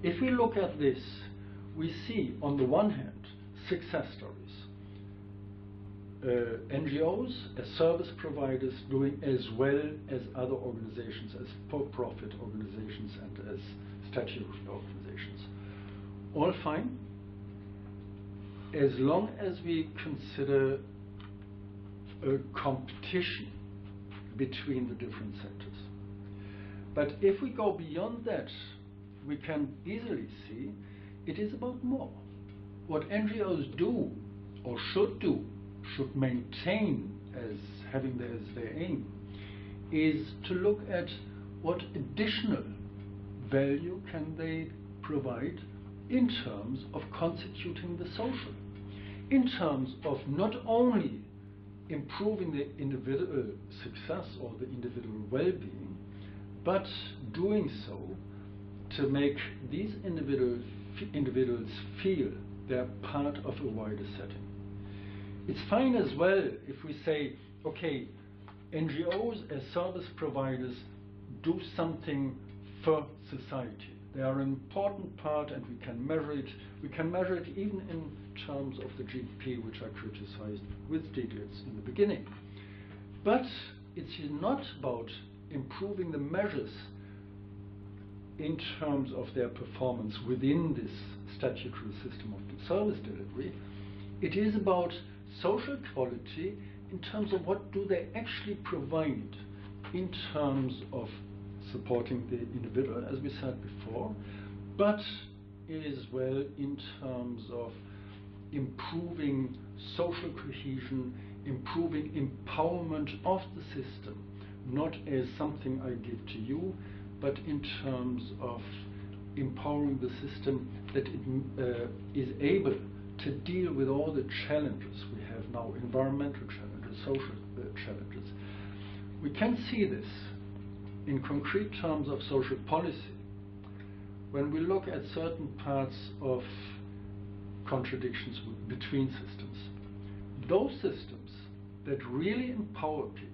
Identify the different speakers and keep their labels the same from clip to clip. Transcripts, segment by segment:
Speaker 1: If we look at this, we see on the one hand success stories. NGOs as service providers doing as well as other organizations, as for-profit organizations and as statutory organizations. All fine, as long as we consider a competition between the different sectors. But if we go beyond that, we can easily see it is about more. What NGOs do or should do, should maintain as having as their aim, is to look at what additional value can they provide in terms of constituting the social, in terms of not only improving the individual success or the individual well-being, but doing so to make these individuals feel they're part of a wider setting. It's fine as well if we say, okay, NGOs as service providers do something for society. They are an important part and we can measure it. We can measure it even in terms of the GDP, which I criticized with digits in the beginning. But it's not about improving the measures in terms of their performance within this statutory system of service delivery. It is about social quality in terms of what do they actually provide in terms of supporting the individual, as we said before, but as well in terms of improving social cohesion, improving empowerment of the system, not as something I give to you, but in terms of empowering the system that it is able to deal with all the challenges we have now, environmental challenges, social challenges. We can see this in concrete terms of social policy when we look at certain parts of contradictions between systems. Those systems that really empower people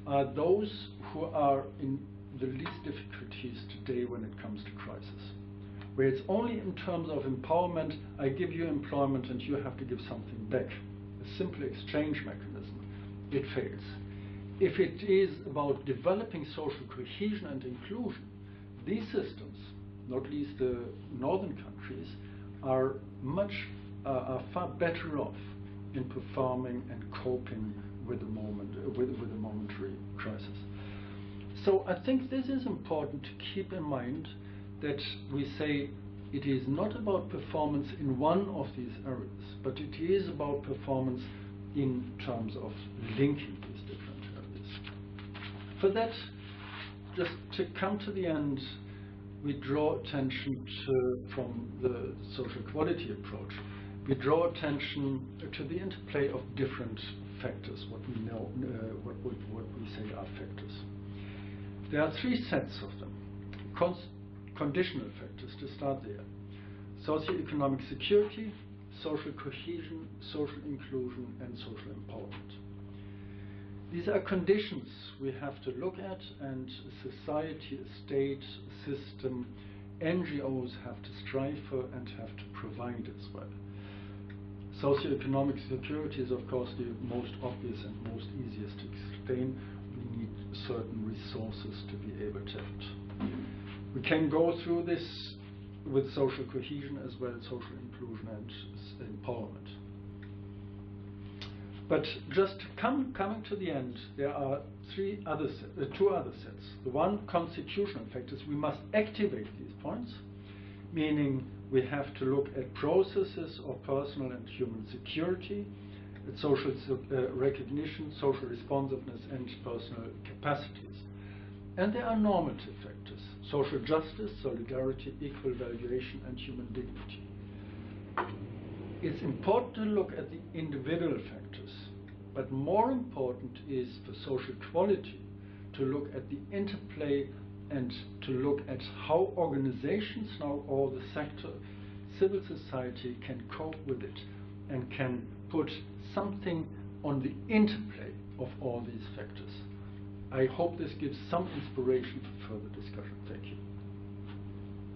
Speaker 1: are those who are in the least difficulties today when it comes to crisis. Where it's only in terms of empowerment, I give you employment and you have to give something back. A simple exchange mechanism, it fails. If it is about developing social cohesion and inclusion, these systems, not least the northern countries, are far better off in performing and coping with the momentary crisis. So I think this is important to keep in mind, that we say it is not about performance in one of these areas, but it is about performance in terms of linking these different areas. For that, just to come to the end, we draw attention from the social quality approach, we draw attention to the interplay of different factors, what we know, what we say are factors. There are three sets of them. Conditional factors, to start there. Socioeconomic security, social cohesion, social inclusion, and social empowerment. These are conditions we have to look at, and society, a state, a system, NGOs have to strive for and have to provide as well. Socioeconomic security is of course the most obvious and most easiest to explain. We need certain resources to be able to act. We can go through this with social cohesion as well as social inclusion and empowerment. But just coming to the end, there are two other sets. The one, constitutional factors. We must activate these points, meaning we have to look at processes of personal and human security, at social recognition, social responsiveness, and personal capacities. And there are normative factors: social justice, solidarity, equal valuation, and human dignity. It's important to look at the individual factors, but more important is for social quality to look at the interplay and to look at how organizations now, all the sector, civil society can cope with it and can put something on the interplay of all these factors. I hope this gives some inspiration for further discussion. Thank you.